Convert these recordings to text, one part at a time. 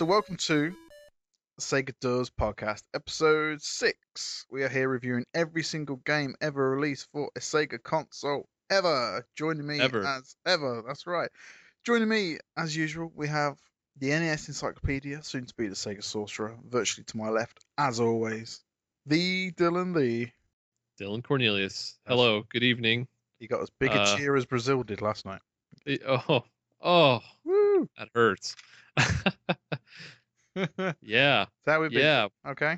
So welcome to the Sega Does podcast, episode 6. We are here reviewing every single game ever released for a Sega console ever. Joining me Ever. as ever, that's right. Joining me as usual, we have the NES Encyclopedia, soon to be the Sega Sorcerer, virtually to my left, as always. The Dylan Lee. Dylan Cornelius. That's Hello, good evening. He got as big a cheer as Brazil did last night. Oh, Woo! that hurts. Yeah, So how we've been. yeah. Okay.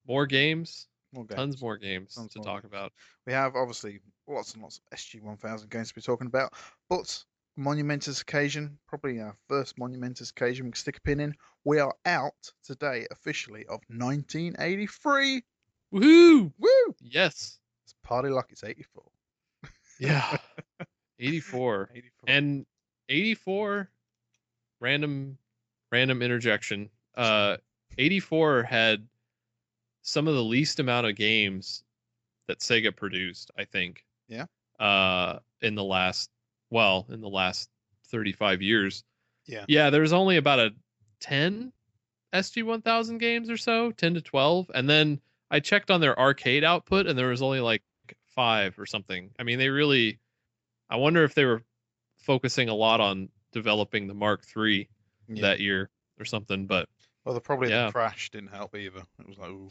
More games, More games. tons more games Tons to more talk games. about. We have obviously lots and lots of SG-1000 games to be talking about, but monumentous occasion, probably our first monumentous occasion we can stick a pin in. We are out today officially of 1983. Woohoo! Woo! Yes. It's party like it's 84. Yeah. 84. 84. And 84, random interjection. 84 had some of the least amount of games that Sega produced, I think. Yeah. In the last 35 years. Yeah. Yeah, there's only about a 10 SG-1000 games or so, 10 to 12. And then I checked on their arcade output and there was only like 5 or something. I mean, I wonder if they were focusing a lot on developing the Mark III that year or something, but well, the crash didn't help either. It was like, ooh.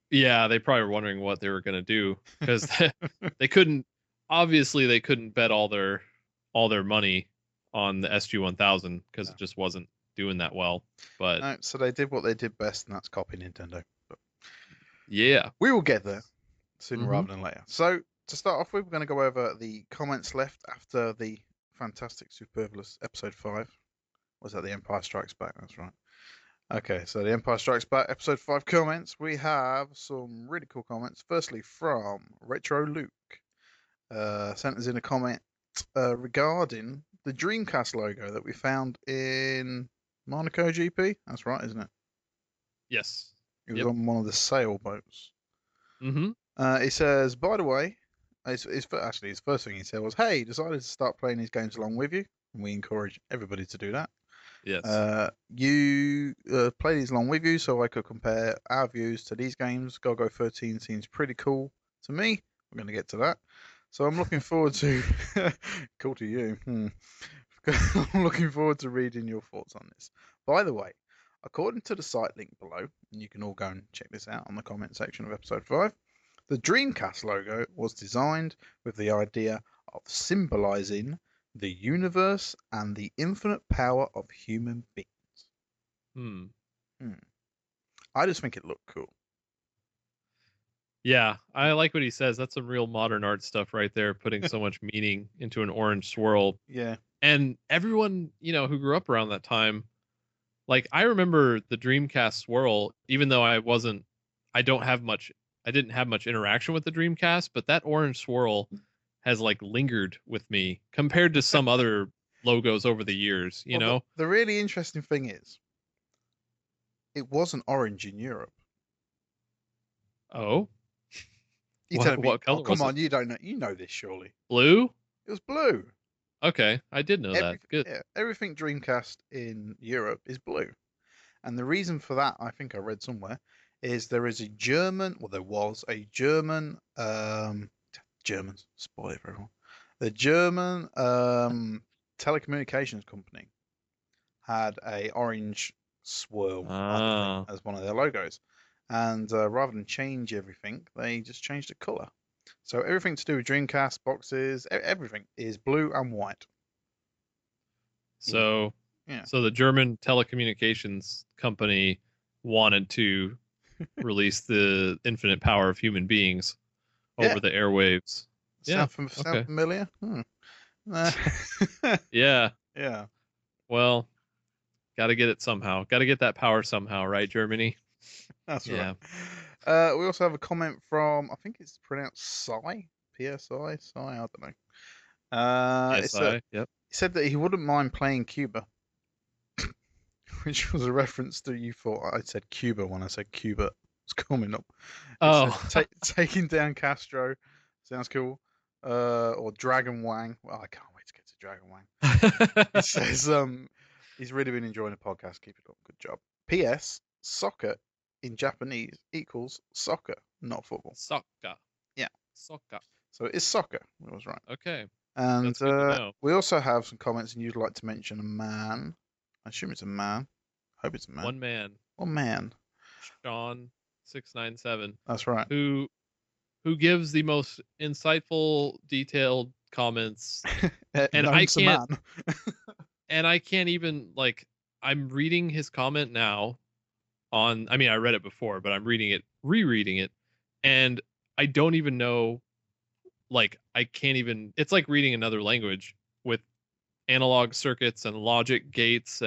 Yeah, they probably were wondering what they were going to do because they couldn't bet all their money on the SG-1000 because it just wasn't doing that well. But no, so they did what they did best, and that's copy Nintendo. But yeah, we will get there sooner rather than later. So to start off with, we're going to go over the comments left after the fantastic, superfluous episode 5. Was that The Empire Strikes Back? That's right. Okay, so The Empire Strikes Back episode 5 comments. We have some really cool comments. Firstly, from Retro Luke. Sent us in a comment regarding the Dreamcast logo that we found in Monaco GP. That's right, isn't it? Yes. It was on one of the sailboats. Mm-hmm. He says, by the way, his first thing he said was, hey, decided to start playing these games along with you. And we encourage everybody to do that. Yes. You play these along with you so I could compare our views to these games. Golgo 13 seems pretty cool to me. We're going to get to that. So I'm looking forward to... cool to you. I'm looking forward to reading your thoughts on this. By the way, according to the site link below, and you can all go and check this out on the comment section of episode 5, the Dreamcast logo was designed with the idea of symbolizing the universe and the infinite power of human beings. I just think it looked cool. Yeah, I like what he says. That's some real modern art stuff right there, putting so much meaning into an orange swirl. Yeah. And everyone, who grew up around that time, like I remember the Dreamcast swirl, even though I didn't have much interaction with the Dreamcast, but that orange swirl has like lingered with me compared to some other logos over the years, you know? The really interesting thing is it wasn't orange in Europe. Oh? What color come on, you don't know. You know this, surely. Blue? It was blue. Okay, I did know that. Good. Yeah, everything Dreamcast in Europe is blue. And the reason for that, I think I read somewhere, is there was a German, Germans, spoil it for everyone. The German telecommunications company had a orange swirl as one of their logos. And rather than change everything, they just changed the color. So everything to do with Dreamcast boxes, everything is blue and white. So, So the German telecommunications company wanted to release the infinite power of human beings over the airwaves. Sound familiar? Yeah. Yeah. Well, got to get it somehow. Got to get that power somehow, right, Germany? That's right. We also have a comment from, I think it's pronounced Psy, PSI, Psy, I don't know. PSI, yep. He said that he wouldn't mind playing Cuba, which was a reference to, you thought I said Cuba when I said Cuba was coming up. Taking down Castro sounds cool. Or Dragon Wang. Well, I can't wait to get to Dragon Wang. He says He's really been enjoying the podcast. Keep it up. Good job. P.S. Soccer in Japanese equals soccer, not football. Soccer. Yeah. Soccer. So it is soccer. I was right. Okay. And That's good to know. we also have some comments, and you'd like to mention a man. I assume it's a man. I hope it's a man. One man. One man. Sean697. That's right. Who gives the most insightful, detailed comments. And I can't and I can't even I'm reading his comment now I read it before, but I'm rereading it, and I don't even know, I can't even, it's like reading another language with analog circuits and logic gates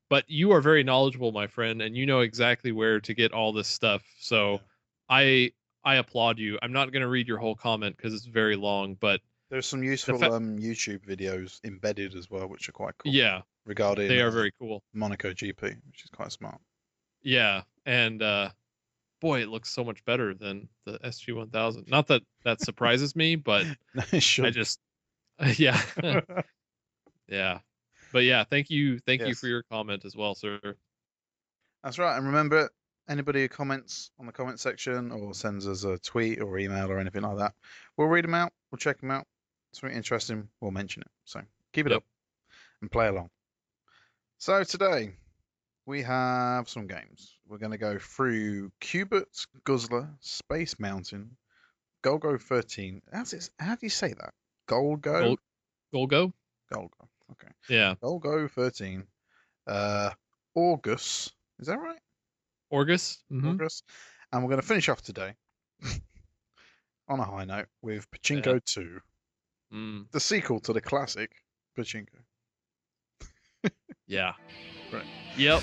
but you are very knowledgeable, my friend, and you know exactly where to get all this stuff. So yeah. I applaud you. I'm not going to read your whole comment because it's very long, but there's some useful YouTube videos embedded as well, which are quite cool. Yeah. Regarding they are very cool. Monaco GP, which is quite smart. Yeah, and boy, it looks so much better than the SG-1000. Not that surprises me, but I just yeah. Yeah. But yeah, thank you for your comment as well, sir. That's right. And remember, anybody who comments on the comment section or sends us a tweet or email or anything like that, we'll read them out, we'll check them out. Something interesting, we'll mention it. So keep it up and play along. So today we have some games. We're going to go through Qbert, Guzzler, Space Mountain, Golgo 13. How do you say that? Golgo? Golgo? Golgo. Okay. Yeah. Golgo 13. Orguss. Is that right? Orguss. Mm-hmm. Orguss. And we're going to finish off today on a high note with Pachinko 2. The sequel to the classic Pachinko. Yeah. Right. Yep.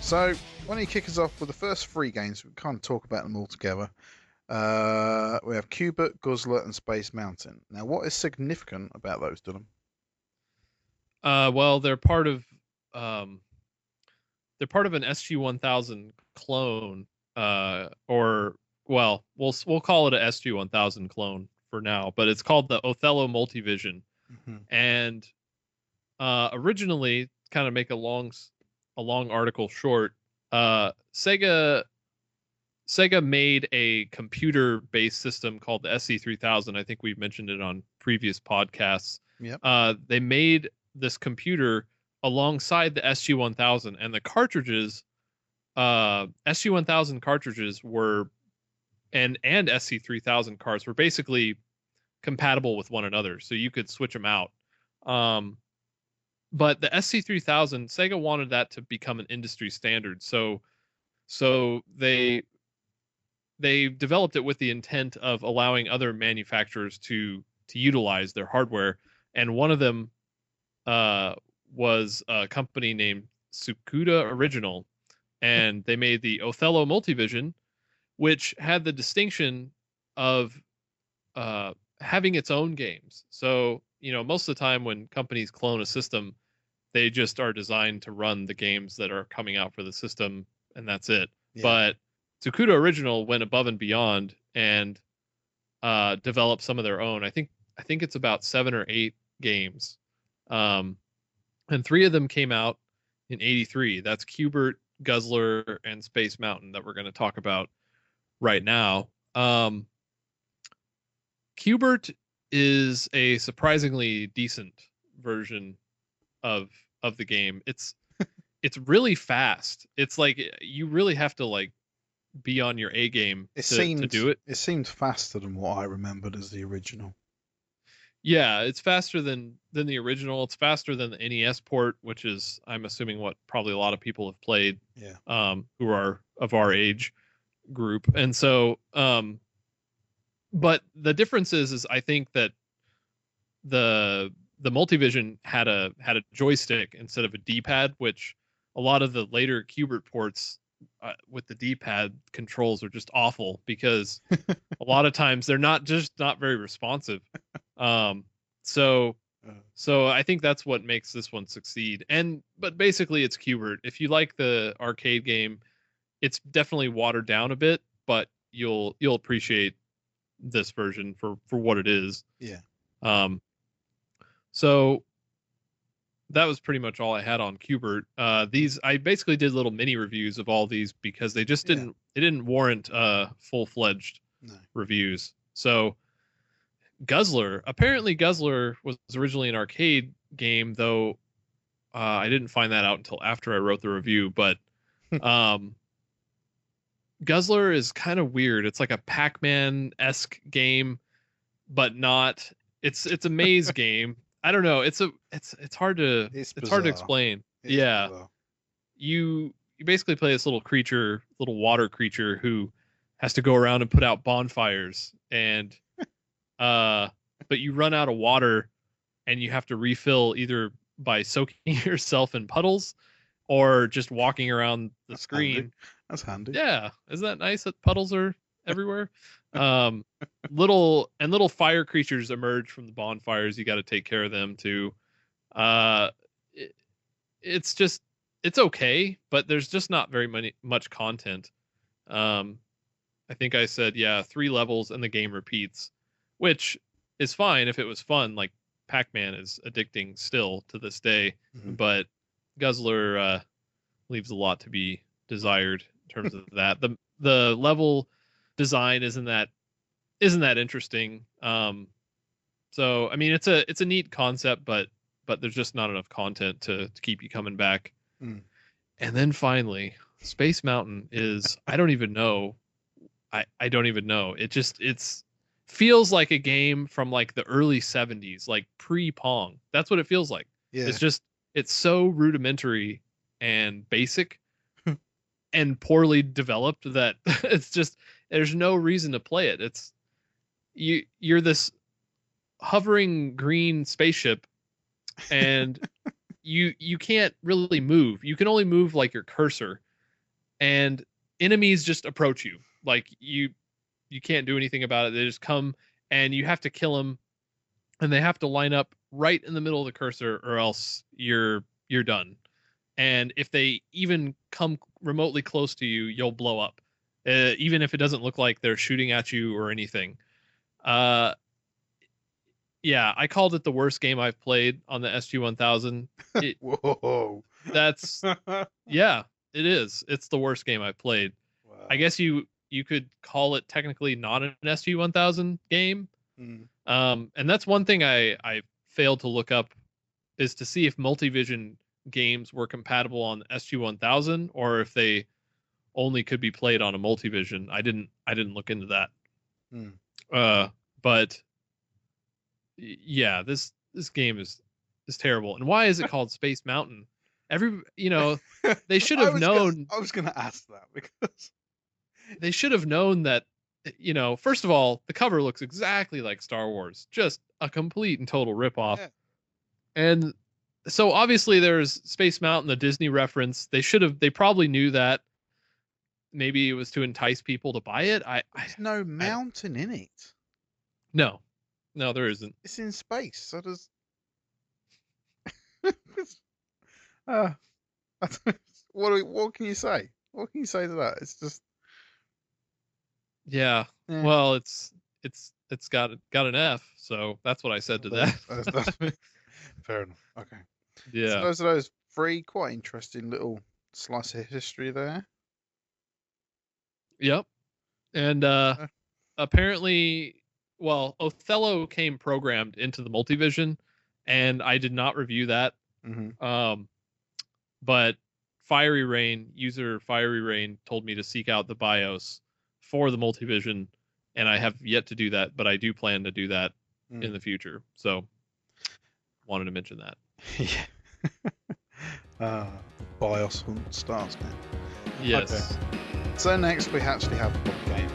So, why don't you kick us off with the first 3 games? We can't talk about them all together. We have Qbert, Guzzler, and Space Mountain. Now, what is significant about those, Dylan? Well, they're part of an SG-1000 clone, we'll call it a SG-1000 clone for now, but it's called the Othello Multivision. Mm-hmm. And originally, kind of make a long article short, Sega made a computer-based system called the SC3000. I think we've mentioned it on previous podcasts. Yep. They made this computer alongside the SG-1000, and the cartridges, SG-1000 cartridges were, and SC3000 cards were basically compatible with one another, so you could switch them out. But the SC3000, Sega wanted that to become an industry standard. So they developed it with the intent of allowing other manufacturers to utilize their hardware. And one of them was a company named Tsukuda Original. And they made the Othello Multivision, which had the distinction of having its own games. So, most of the time when companies clone a system, they just are designed to run the games that are coming out for the system, and that's it. Yeah. But Tsukuda Original went above and beyond and developed some of their own. I think it's about 7 or 8 games, and 3 of them came out in '83. That's Qbert, Guzzler, and Space Mountain that we're going to talk about right now. Qbert is a surprisingly decent version of the game. It's really fast. It's like you really have to be on your A game to do it. It seemed faster than what I remembered as the original. Yeah, it's faster than the original. It's faster than the NES port, which is, I'm assuming, what probably a lot of people have played, Yeah. who are of our age group. And so, but the difference is I think that the Multivision had a joystick instead of a D-pad, which a lot of the later Qbert ports, with the D-pad controls are just awful because a lot of times they're not very responsive. Um, so Uh, so I think that's what makes this one succeed. But basically it's Qbert. If you like the arcade game, it's definitely watered down a bit, but you'll appreciate this version for what it is. yeah. Um, so that was pretty much all I had on Qbert. These I basically did little mini reviews of all these because Yeah. they didn't warrant full-fledged No. reviews. So Guzzler, apparently Guzzler was originally an arcade game, though I didn't find that out until after I wrote the review. But um, Guzzler is kind of weird. It's like a Pac-Man-esque game, but not. It's a maze game. I don't know. It's hard to It's it's hard to bizarre. explain. It is Yeah, bizarre. you basically play this little creature, little water creature who has to go around and put out bonfires, and uh, but you run out of water and you have to refill either by soaking yourself in puddles or just walking around the That's handy. screen. That's handy. Yeah, isn't that nice that puddles are everywhere? Um, little fire creatures emerge from the bonfires. You got to take care of them too. Uh, it, it's just it's okay, but there's just not very much content. Um, I think I said, yeah, 3 levels and the game repeats, which is fine if it was fun. Like Pac-Man is addicting still to this day, Mhm. but Guzzler leaves a lot to be desired in terms of that. The level design isn't that interesting. So I mean, it's a neat concept, but there's just not enough content to keep you coming back. Mm. And then finally, Space Mountain is, I don't even know. It's feels like a game from like the early 70s, like pre-Pong. That's what it feels like. Yeah. It's just it's so rudimentary and basic and poorly developed that it's just there's no reason to play it. You're this hovering green spaceship and you can't really move. You can only move like your cursor, and enemies just approach you. Like you can't do anything about it. They just come and you have to kill them, and they have to line up right in the middle of the cursor, or else you're done. And if they even come remotely close to you, you'll blow up, even if it doesn't look like they're shooting at you or anything. Uh, yeah, I called it the worst game I've played on the SG-1000. It Whoa. that's Yeah, it is. It's the worst game I've played. I Wow. guess you could call it technically not an SG-1000 game. Mm. And that's one thing I failed to look up, is to see if Multivision games were compatible on SG-1000 or if they only could be played on a Multivision. I didn't look into that. Mm. But yeah, this game is terrible. And why is it called Space Mountain? They should have known. I was gonna ask that because They should have known that. First of all, the cover looks exactly like Star Wars, just a complete and total ripoff. yeah. And so obviously there's Space Mountain, the Disney reference. They probably knew that. Maybe it was to entice people to buy it. There's no mountain in it. No, there isn't. It's in space. So does uh, what can you say? What can you say to that? It's just Yeah. yeah. Well, it's got an F, so that's what I said to that. That's fair enough. Okay. So Yeah. those are those three quite interesting little slice of history there. Yep. And Uh, apparently, well, Othello came programmed into the Multivision, and I did not review that. mhm. But user Fiery Rain told me to seek out the BIOS for the Multivision, and I have yet to do that, but I do plan to do that in the future. So wanted to mention that. Yeah. BIOS hunt starts now. Yes. Okay. So next we actually have a game.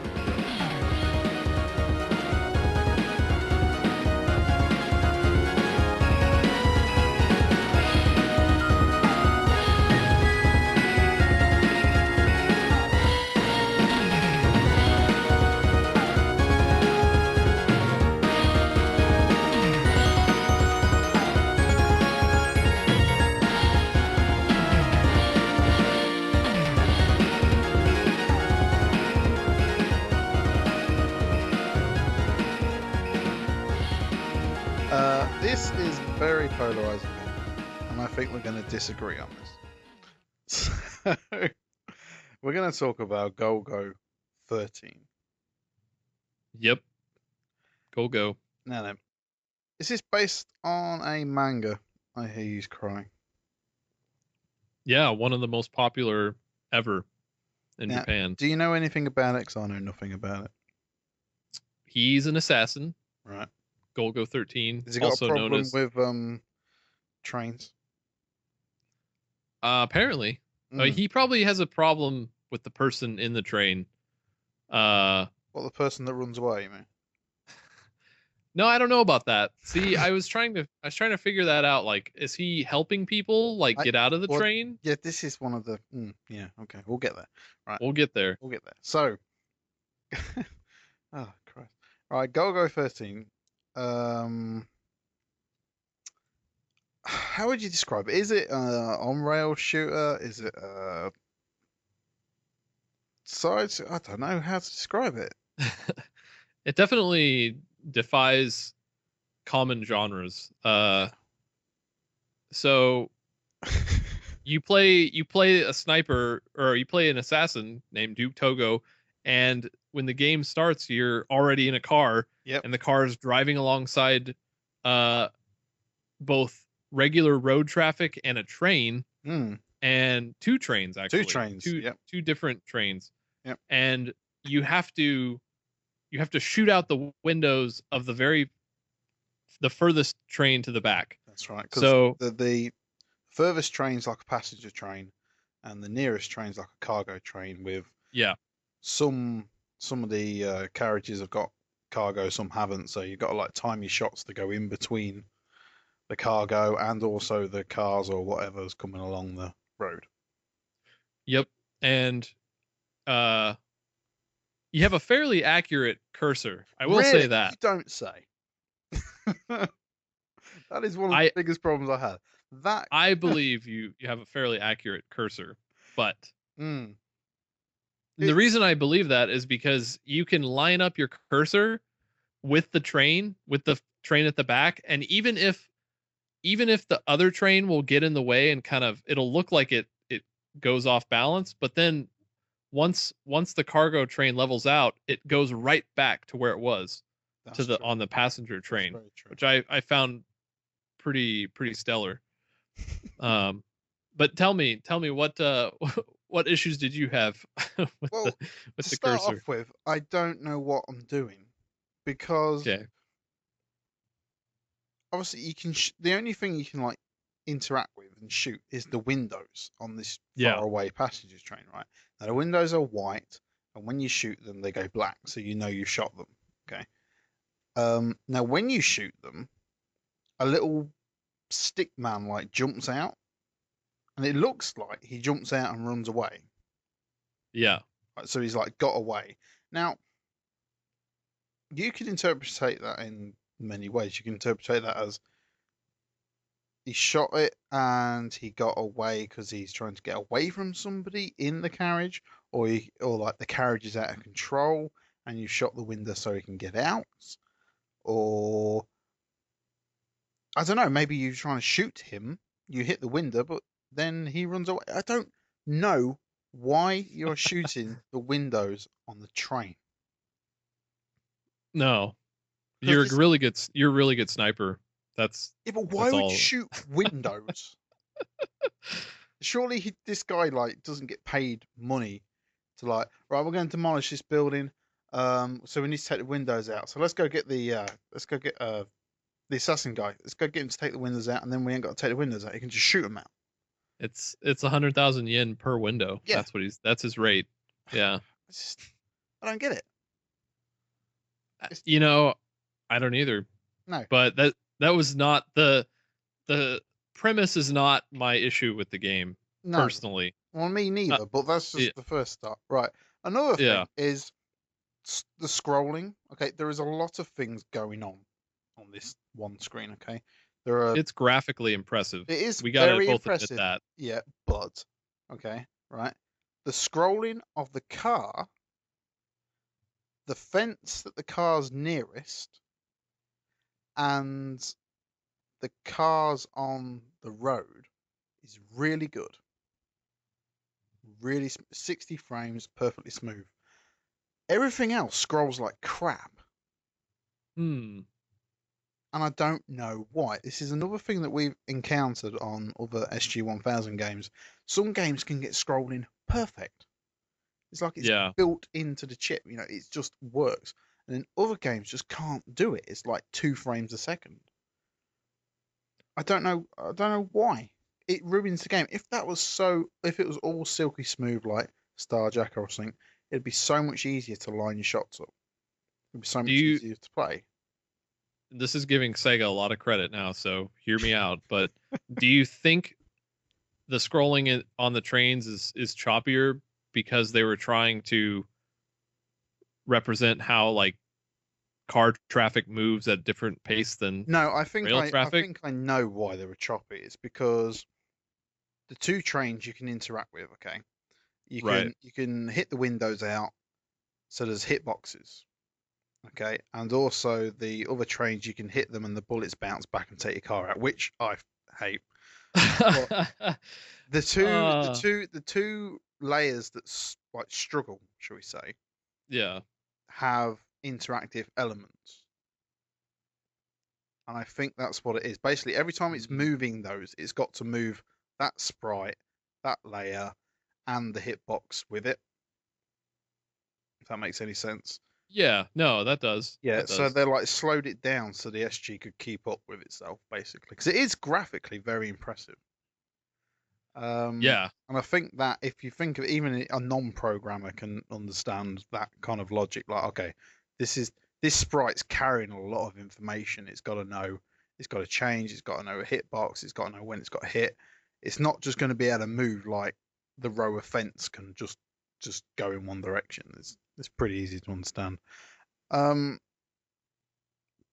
This is very polarizing game, and I think we're going to disagree on this. So, we're going to talk about Golgo 13. Yep. Golgo. Now, is this based on a manga? I hear you crying. Yeah, one of the most popular ever in Now, Japan. do you know anything about it? 'Cause I know nothing about it. He's an assassin. Right. Golgo 13. Has he got also a problem known as, with trains? apparently. He probably has a problem with the person in the train. What, the person that runs away, you mean? No, I don't know about that. See, I was trying to figure that out. Like, is he helping people like get out of the train? Yeah, this is one of the. Yeah, okay, we'll get there. Right, We'll get there. we'll get there. So, oh Christ! All right, Golgo 13. How would you describe it? Is it on-rail shooter? Is it sides? I don't know how to describe it. It definitely defies common genres. So you play a sniper, or you play an assassin named Duke Togo, and when the game starts, you're already in a car. Yep. And the car is driving alongside both regular road traffic and a train. And two trains, actually. Two trains. Two different trains. Yep. And you have to shoot out the windows of the furthest train to the back. That's right. So the furthest train's like a passenger train, and the nearest train's like a cargo train. With some of the carriages have got cargo, some haven't. So you've got to like time your shots to go in between the cargo and also the cars or whatever's coming along the road. Yep. And you have a fairly accurate cursor. I will say that. You don't say. That is one of the biggest problems I had. That I believe you have a fairly accurate cursor, but the reason I believe that is because you can line up your cursor with the train at the back, and even if the other train will get in the way and kind of, it'll look like it goes off balance, but then once the cargo train levels out, it goes right back to where it was. On the passenger train, which I found pretty stellar. But tell me what issues did you have with the cursor? Start off with, I don't know what I'm doing, because obviously you can the only thing you can like interact with and shoot is the windows on this far away passenger train, right? Now the windows are white, and when you shoot them they go black, so you know you shot them. Okay. Now when you shoot them, a little stick man like jumps out, and it looks like he jumps out and runs away. Yeah. So he's like got away. Now you can interpret that in many ways. You can interpret that as he shot it and he got away because he's trying to get away from somebody in the carriage, or like the carriage is out of control and you shot the window so he can get out, or I don't know, maybe you're trying to shoot him, you hit the window, but then he runs away. I don't know why you're shooting the windows on the train. No, you're a really good sniper. That's but why would you shoot windows? Surely this guy like doesn't get paid money to like, right, we're going to demolish this building. So we need to take the windows out. So let's go get the assassin guy. Let's go get him to take the windows out, and then we ain't got to take the windows out. You can just shoot them out. It's 100,000 yen per window. Yeah. That's his rate. Yeah. I don't get it. You know, I don't either. No. But that was not the premise is not my issue with the game No. personally. Well, me neither. But that's just the first start, right? Another thing is the scrolling. Okay, there is a lot of things going on this one screen. Okay, it's graphically impressive. It is. We gotta very both impressive. admit that. Yeah, but okay, right. The scrolling of the car, the fence that the car's nearest, and the cars on the road is really good. Really, 60 frames, perfectly smooth. Everything else scrolls like crap. Hmm. And I don't know why. This is another thing that we've encountered on other SG-1000 games. Some games can get scrolling perfect. It's like it's built into the chip. You know, it just works. And then other games just can't do it. It's like 2 frames a second. I don't know why. It ruins the game. If it was all silky smooth like Starjacker or something, it'd be so much easier to line your shots up. It'd be so much easier to play. This is giving Sega a lot of credit now, so hear me out. But do you think the scrolling on the trains is choppier because they were trying to represent how like car traffic moves at different pace than I think I know why they were choppy. It's because the 2 trains you can interact with. Okay, you can hit the windows out, so there's hitboxes. Okay, and also the other trains you can hit them and the bullets bounce back and take your car out, which I hate. the two layers that like struggle, shall we say? Yeah. Have interactive elements, and I think that's what it is. Basically, every time it's moving those, it's got to move that sprite, that layer, and the hitbox with it. If that makes any sense. Yeah, no, that does. Yeah, that so does. they like slowed it down so the SG could keep up with itself, basically, because it is graphically very impressive. Yeah, and I think that if you think of even a non-programmer can understand that kind of logic, like, okay, this sprite's carrying a lot of information. It's got to know, it's got to change, it's got to know a hitbox, it's got to know when it's got to hit. It's not just going to be able to move like the row of fence can just go in one direction. It's pretty easy to understand. But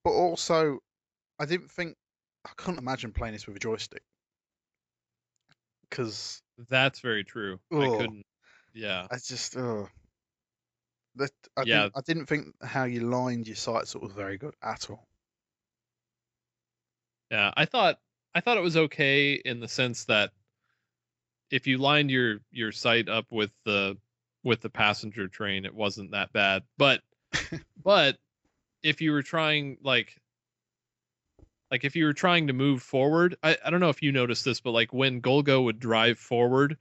also, I couldn't imagine playing this with a joystick. Because that's very true. I couldn't. Yeah. I just I didn't think how you lined your sights up was very good at all. Yeah, I thought it was okay in the sense that if you lined your sight up with the passenger train, it wasn't that bad. But if you were trying like if you were trying to move forward, I don't know if you noticed this, but like when Golgo would drive forward,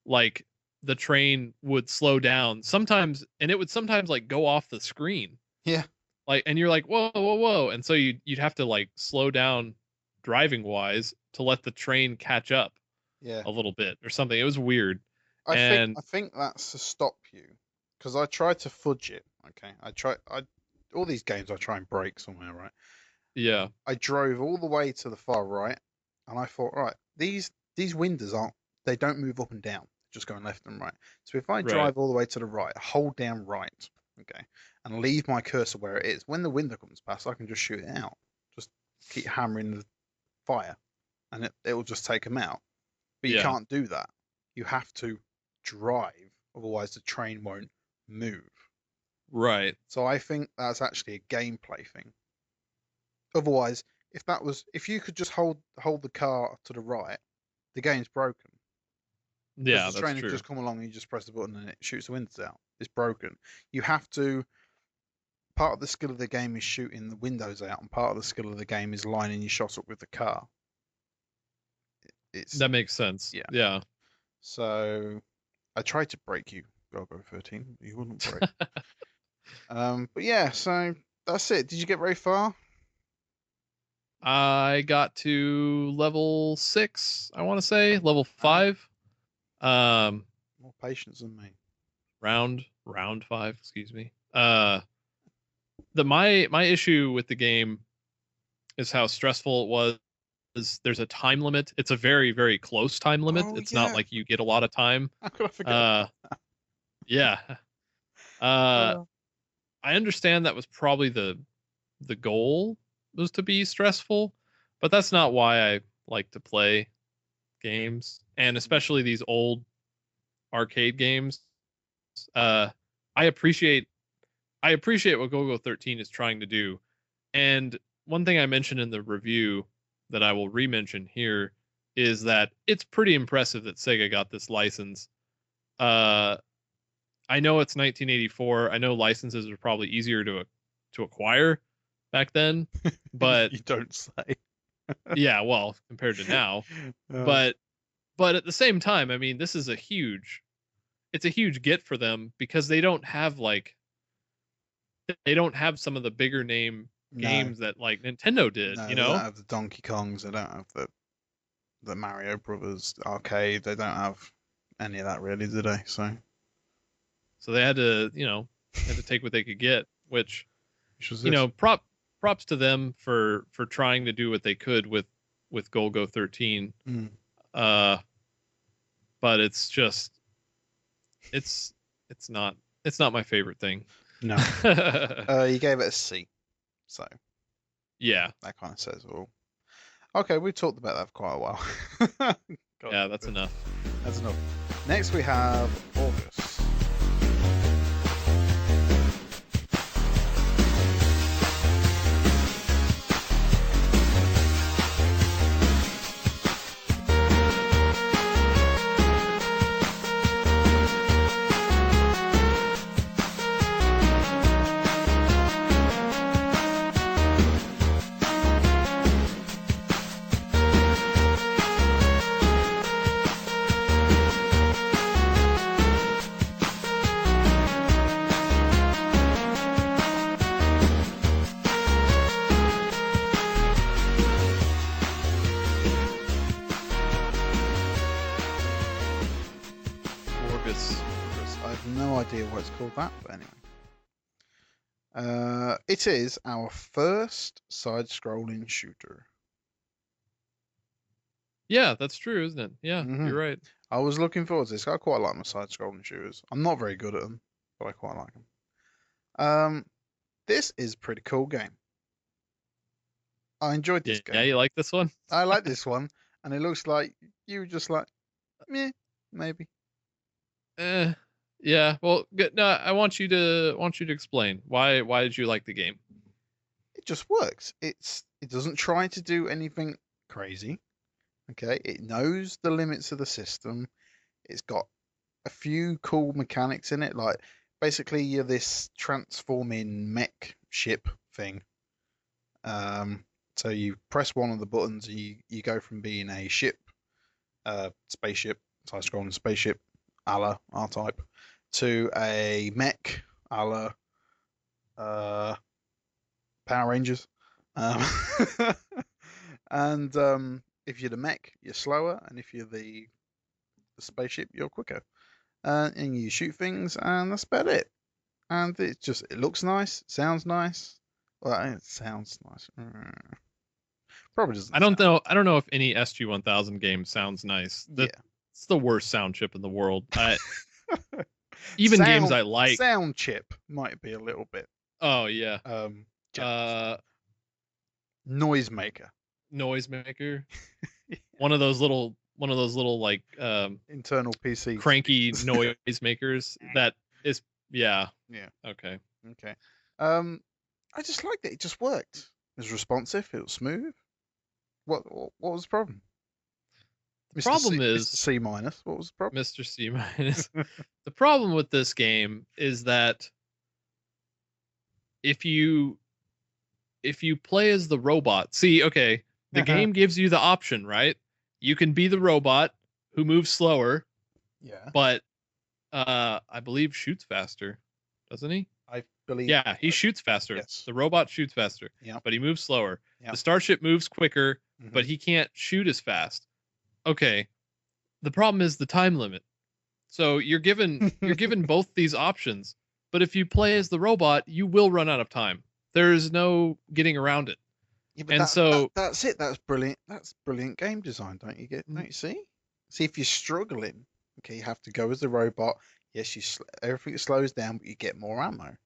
like the train would slow down sometimes, and it would sometimes like go off the screen. Yeah. Like, and you're like, whoa, whoa, whoa. And so you'd have to like slow down driving wise to let the train catch up a little bit or something. It was weird. I think that's to stop you, because I tried to fudge it. Okay. All these games I try and break somewhere, right? Yeah. I drove all the way to the far right, and I thought, right, these windows they don't move up and down, just going left and right. So if I drive all the way to the right, hold down right, okay, and leave my cursor where it is, when the window comes past, I can just shoot it out. Just keep hammering the fire, and it will just take them out. But you can't do that. You have to drive, otherwise the train won't move. Right. So I think that's actually a gameplay thing. Otherwise, if you could just hold the car to the right, the game's broken. Yeah, the train just come along and you just press the button and it shoots the windows out. It's broken. You have to. Part of the skill of the game is shooting the windows out, and part of the skill of the game is lining your shot up with the car. That makes sense. Yeah. So I tried to break you, Golgo 13. You wouldn't break. But yeah, so that's it. Did you get very far? I got to level 6, I want to say, level Wow, 5. Um more patience than me. round 5, excuse me. My issue with the game is how stressful it was. There's a time limit. It's a very, very close time limit. Oh It's not yeah, like you get a lot of time. how could I forget Uh, about yeah. Uh, that? I understand that was probably the goal, was to be stressful, but that's not why I like to play games, and especially these old arcade games. Uh, I appreciate I appreciate what Golgo 13 is trying to do. And one thing I mentioned in the review that I will re-mention here is that it's pretty impressive that Sega got this license. Uh, I know it's 1984. I know licenses are probably easier to acquire back then, but You don't say. yeah, well, compared to now. Uh, But but at the same time, I mean, this is it's a huge get for them because they don't have some of the bigger name no, games that like Nintendo did, no, you they don't know? have the Donkey Kongs. They don't have the Mario Brothers arcade. They don't have any of that really, do they? So, So they had to, had to take what they could get, which, which was this? props to them for trying to do what they could with Golgo 13. Mm, Uh but it's just it's it's not it's not my favorite thing. no, you gave it a C, so Yeah. that kind of says it all. Okay, we talked about that for quite a while. God, Yeah, that's enough. that's enough. Next we have Orguss. Orguss. I have no idea why it's called that, but anyway. It is our first side-scrolling shooter. Yeah, that's true, isn't it? Yeah, Hmm you're right. I was looking forward to this. I quite like my side-scrolling shooters. I'm not very good at them, but I quite like them. This is a pretty cool game. I enjoyed this Yeah, game. you like this one? I like this one, and it looks like you were just like, meh, maybe. Eh, yeah. Well, good. No, I want you to explain why did you like the game? It just works. It doesn't try to do anything crazy. Okay, it knows the limits of the system. It's got a few cool mechanics in it, like basically you're this transforming mech ship thing. Um, so you press one of the buttons, and you go from being a ship, spaceship, side-scrolling spaceship, a la R-Type, to a mech, a la Power Rangers. Um, and if you're the mech, you're slower, and if you're the spaceship, you're quicker. And you shoot things, and that's about it. And it looks nice, sounds nice. Well, it sounds nice. Probably doesn't sound. I don't know if any SG-1000 game sounds nice. Yeah. It's the worst sound chip in the world. Even games Sound I like. sound chip might be a little bit Oh yeah. generous. Uh, Noisemaker. Noisemaker. One of those little like Internal PC. cranky noise makers that is yeah. Yeah. Okay. Okay. I just liked it. It just worked. It was responsive. It was smooth. What was the problem? The problem Mr. is C minus. What was the problem? Mr. C minus. The problem with this game is that if you play as the robot, see, okay, the game gives you the option, right? You can be the robot who moves slower, Yeah. but I believe shoots faster, doesn't he? Billy. Yeah, he shoots faster. Yes. The robot shoots faster, Yep. but he moves slower. Yep. The starship moves quicker, but Mhm. he can't shoot as fast. Okay. The problem is the time limit. So you're given both these options, but if you play as the robot, you will run out of time. There is no getting around it. Yeah, but And that's it. That's brilliant. That's brilliant game design. Don't you see? See, if you're struggling, okay, you have to go as the robot. Yes, everything slows down, but you get more ammo.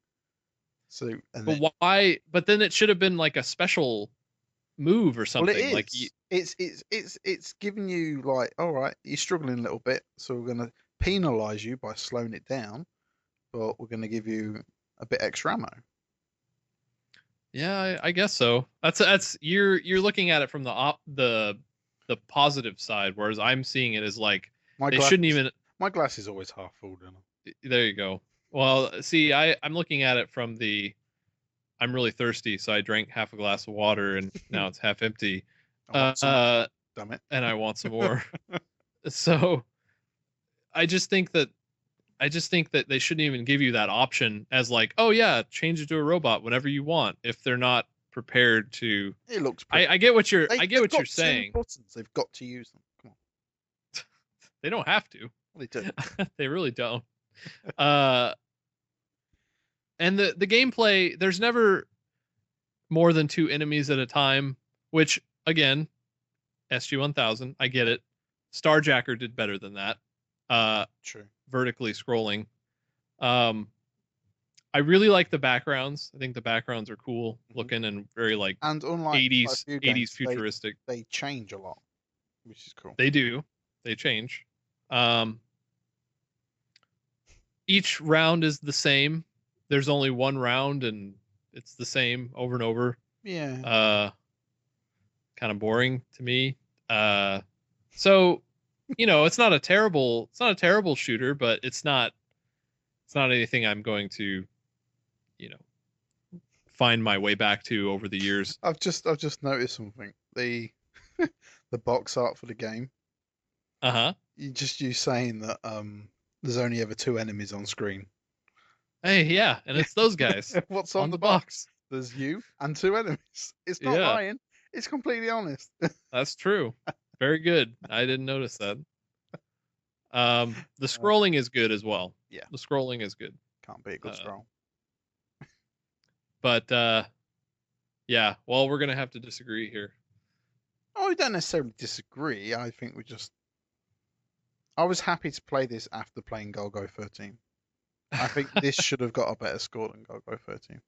So, but why? But then it should have been like a special move or something. Well, it is. Like It's giving you like, all right, you're struggling a little bit, so we're gonna penalize you by slowing it down, but we're gonna give you a bit extra ammo. Yeah, I guess so. That's you're looking at it from the positive side, whereas I'm seeing it as like shouldn't even. My glass is always half full, don't I? There you go. Well, see, I'm looking at it from I'm really thirsty, so I drank half a glass of water and now it's half empty. Damn it. And I want some more. So I just think that they shouldn't even give you that option as like, oh yeah, change it to a robot whenever you want if they're not prepared to. It looks. I get what you're saying. Buttons. They've got to use them. Come on. They don't have to. They do. They really don't. And the gameplay, there's never more than 2 enemies at a time, which again, SG-1000, I get it. Starjacker did better than that. True. Vertically scrolling. I really like the backgrounds. I think the backgrounds are cool looking and very like and unlike 80s futuristic. They change a lot, which is cool. They do. They change. Each round is the same. There's only one round and it's the same over and over. Yeah. Kind of boring to me. So, it's not a terrible shooter, but it's not anything I'm going to, find my way back to over the years. I've just noticed something. The the box art for the game. Uh-huh. You saying that there's only ever 2 enemies on screen. Hey, yeah, and it's those guys. What's on the box? There's you and 2 enemies. It's not lying. It's completely honest. That's true. Very good. I didn't notice that. The scrolling is good as well. Yeah. The scrolling is good. Can't be a good scroll. But yeah, well, we're gonna have to disagree here. Oh, we don't necessarily disagree. I think I was happy to play this after playing Golgo 13. I think this should have got a better score than Golgo 13.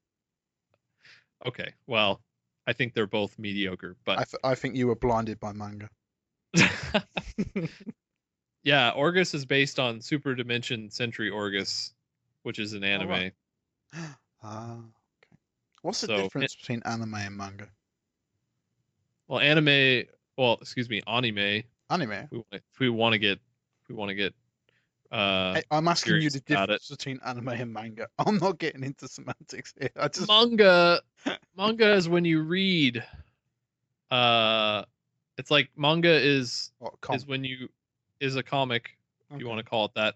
Okay, well, I think they're both mediocre, but I think you were blinded by manga. Yeah, Orguss is based on Super Dimension Century Orguss, which is an anime. Right. Okay. What's the difference between anime and manga? Well, anime. Anime. Anime. If we want to get. I'm asking you the difference between anime and manga. I'm not getting into semantics here. Manga is when you read. It's like manga is when you is a comic, if you want to call it that,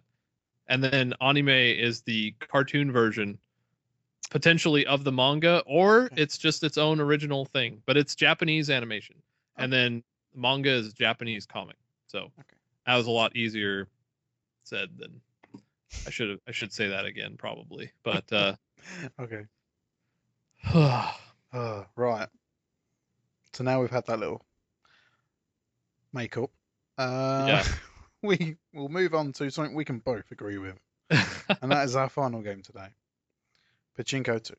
and then anime is the cartoon version, potentially of the manga, or it's just its own original thing, but it's Japanese animation, and then manga is Japanese comic. So that was a lot easier said than I should say that again probably, but okay. Right. So now we've had that little makeup. We will move on to something we can both agree with, and that is our final game today, Pachinko 2.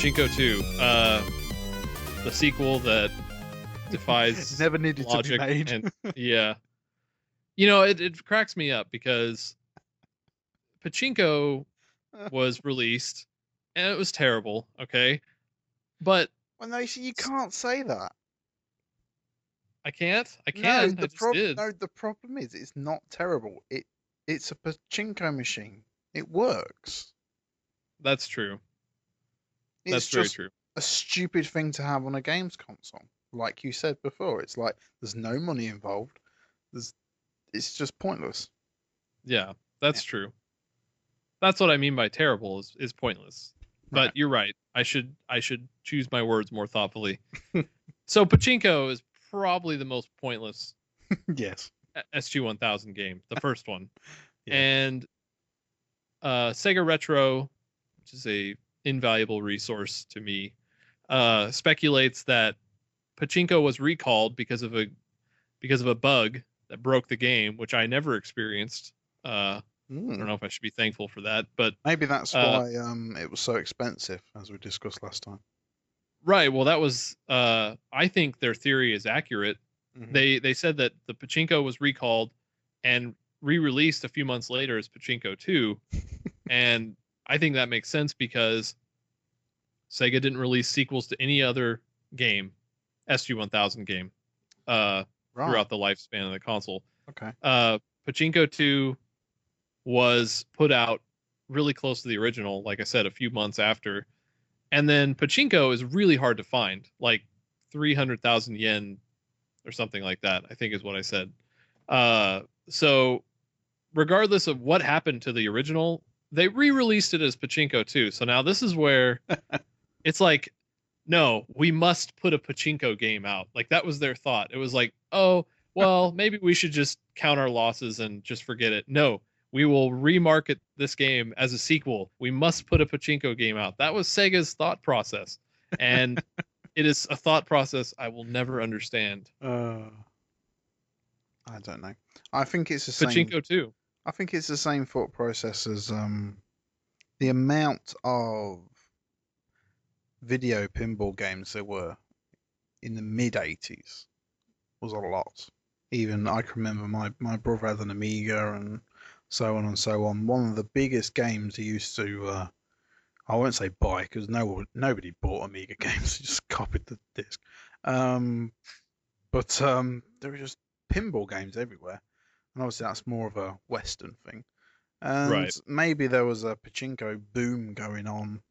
Pachinko 2. the sequel that defies Never needed to be logic. made. And yeah, you know, it cracks me up because Pachinko was released and it was terrible. Okay, but Well, no, you can't say that. I can't. I No, can. I just did. no, the problem is it's not terrible. It's a pachinko machine. It works. That's true. It's That's very just true. a stupid thing to have on a games console. Like you said before, it's like there's no money involved. It's just pointless. Yeah, that's true. That's what I mean by terrible is pointless. But Right. you're right. I should choose my words more thoughtfully. So Pachinko is probably the most pointless Yes. SG-1000 game, the first one. Yeah. And Sega Retro, which is a invaluable resource to me, speculates that Pachinko was recalled because of a bug that broke the game, which I never experienced. I don't know if I should be thankful for that, but maybe that's why it was so expensive, as we discussed last time. Right. Well, that was. I think their theory is accurate. Mm-hmm. They said that the Pachinko was recalled and re-released a few months later as Pachinko II, and I think that makes sense because Sega didn't release sequels to any other game, SG-1000 game, throughout the lifespan of the console. Okay. Pachinko II was put out really close to the original, like I said, a few months after. And then Pachinko is really hard to find, like 300,000 yen or something like that, I think is what I said. So regardless of what happened to the original, they re-released it as Pachinko 2. So now this is where it's like, no, we must put a Pachinko game out. Like that was their thought. It was like, oh, well, maybe we should just count our losses and just forget it. No, we will remarket this game as a sequel. We must put a Pachinko game out. That was Sega's thought process. And it is a thought process I will never understand. I don't know. I think it's the Pachinko 2. I think it's the same thought process as the amount of video pinball games there were in the mid 80s was a lot. Even I can remember my brother had an Amiga and so on and so on. One of the biggest games he used to, I won't say buy because nobody bought Amiga games, he just copied the disc. But there were just pinball games everywhere. And obviously that's more of a Western thing. And maybe there was a pachinko boom going on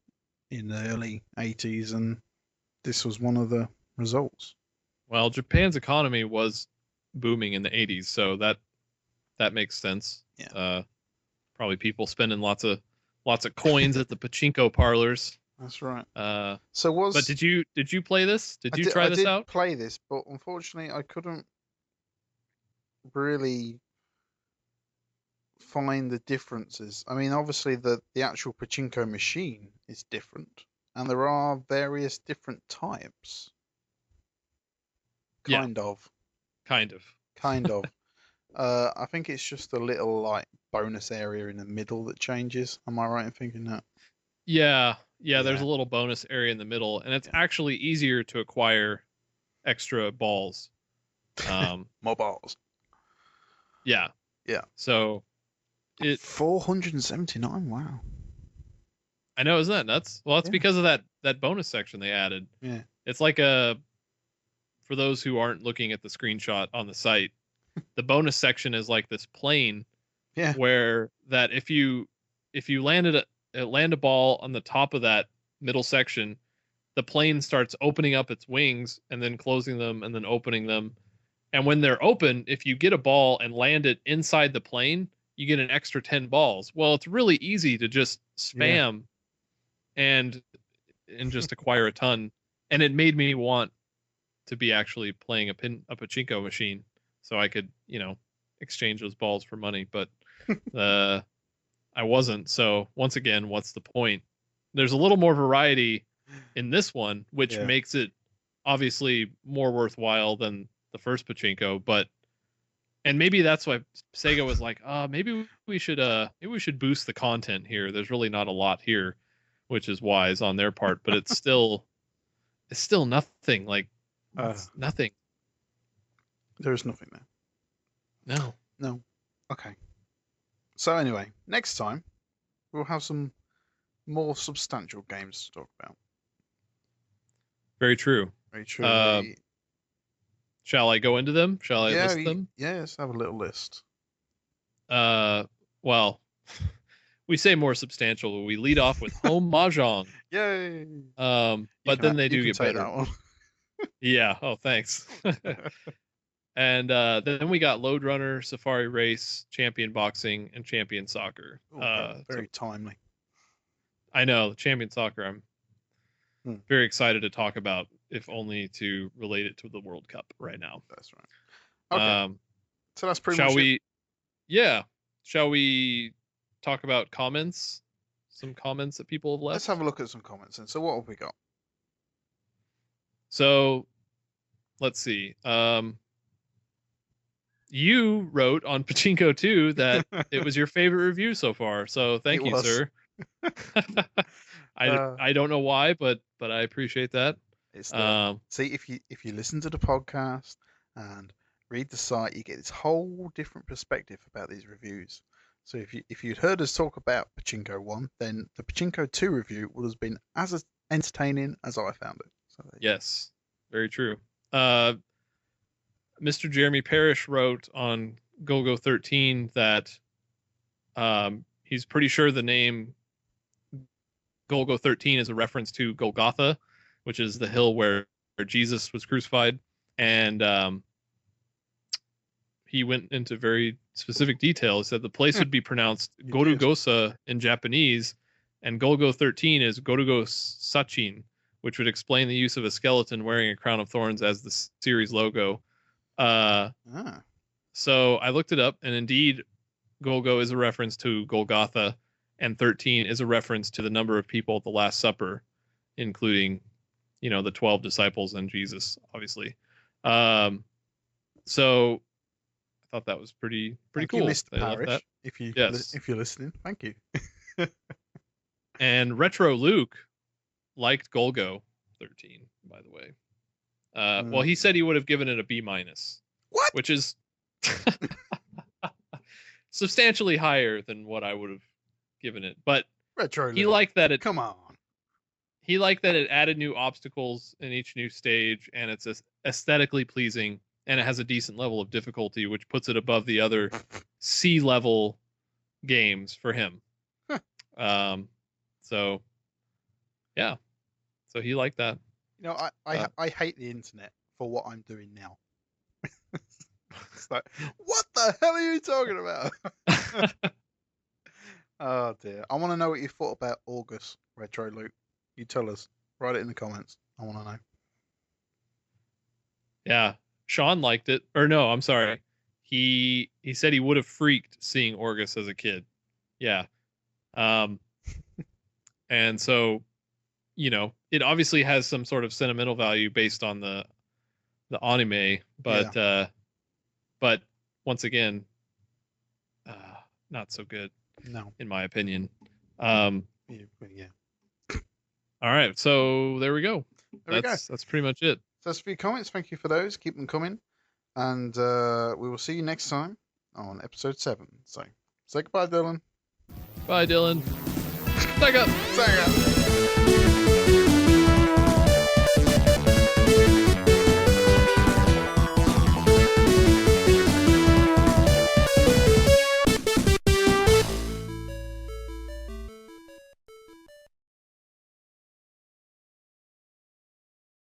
in the early 80s and this was one of the results. Well, Japan's economy was booming in the 80s, so that makes sense. Yeah. Probably people spending lots of coins at the pachinko parlors. That's right. But did you play this? Did you try this out? I did play this, but unfortunately I couldn't really find the differences. I mean, obviously the actual pachinko machine is different, and there are various different types. Kind of. I think it's just a little like bonus area in the middle that changes. Am I right in thinking that? Yeah. There's a little bonus area in the middle, and it's actually easier to acquire extra balls. More balls. Yeah. So 479. Wow. I know, isn't that nuts? Well, it's because of that bonus section they added. Yeah. It's like for those who aren't looking at the screenshot on the site, the bonus section is like this plane. Yeah. Where that if you land a ball on the top of that middle section, the plane starts opening up its wings and then closing them and then opening them. And when they're open, if you get a ball and land it inside the plane, you get an extra 10 balls. Well, it's really easy to just spam and just acquire a ton. And it made me want to be actually playing a pachinko machine so I could, exchange those balls for money. But I wasn't. So once again, what's the point? There's a little more variety in this one, which makes it obviously more worthwhile than the first pachinko, and maybe that's why Sega was like, maybe we should boost the content here. There's really not a lot here, which is wise on their part, but it's still it's still nothing. Like it's nothing. There is nothing there. No. No. Okay. So anyway, next time we'll have some more substantial games to talk about. Very true. Very true. Shall I go into them? Shall I list them? Yeah, let's have a little list. Well, we say more substantial. We lead off with Home Mahjong. Yay! But then they do get better. That one. Yeah. Oh, thanks. And then we got Load Runner, Safari Race, Champion Boxing, and Champion Soccer. Very timely. I know, Champion Soccer. I'm very excited to talk about, if only to relate it to the World Cup right now. That's right. Okay. So that's pretty much Shall we? it. Yeah. Shall we talk about comments? Some comments that people have left. Let's have a look at some comments. And so, what have we got? So, let's see. You wrote on Pachinko II that it was your favorite review so far. So thank you, sir. I don't know why, but I appreciate that. See, if you listen to the podcast and read the site, you get this whole different perspective about these reviews. So if you'd heard us talk about Pachinko 1, then the Pachinko 2 review would have been as entertaining as I found it. So yes, very true. Mr. Jeremy Parrish wrote on Golgo 13 that he's pretty sure the name Golgo 13 is a reference to Golgotha, which is the hill where Jesus was crucified. And he went into very specific details. That the place would be pronounced Gorugosa in Japanese, and Golgo 13 is Gorugo Sachin, which would explain the use of a skeleton wearing a crown of thorns as the series logo. So I looked it up, and indeed, Golgo is a reference to Golgotha, and 13 is a reference to the number of people at the Last Supper, including, the 12 disciples and Jesus, obviously. So I thought that was pretty cool. You, Mr. Parrish, if you're listening, thank you. And Retro Luke liked Golgo 13, by the way. Well, he said he would have given it a B-. What? Which is substantially higher than what I would have given it. But Retro he Luke. liked that it. Come on. He liked that it added new obstacles in each new stage, and it's aesthetically pleasing, and it has a decent level of difficulty, which puts it above the other C-level games for him. So, yeah. So he liked that. I hate the internet for what I'm doing now. It's like, what the hell are you talking about? Oh dear. I want to know what you thought about Orguss, Retro Luke. You tell us. Write it in the comments. I want to know. Yeah. Sean liked it. Or no, I'm sorry. He said he would have freaked seeing Orguss as a kid. Yeah. And so, it obviously has some sort of sentimental value based on the anime, but but once again, not so good. No, in my opinion. Yeah. All right, so there we go. That's pretty much it. So that's a few comments. Thank you for those. Keep them coming, and we will see you next time on episode 7. So say goodbye, Dylan. Bye, Dylan. Sega.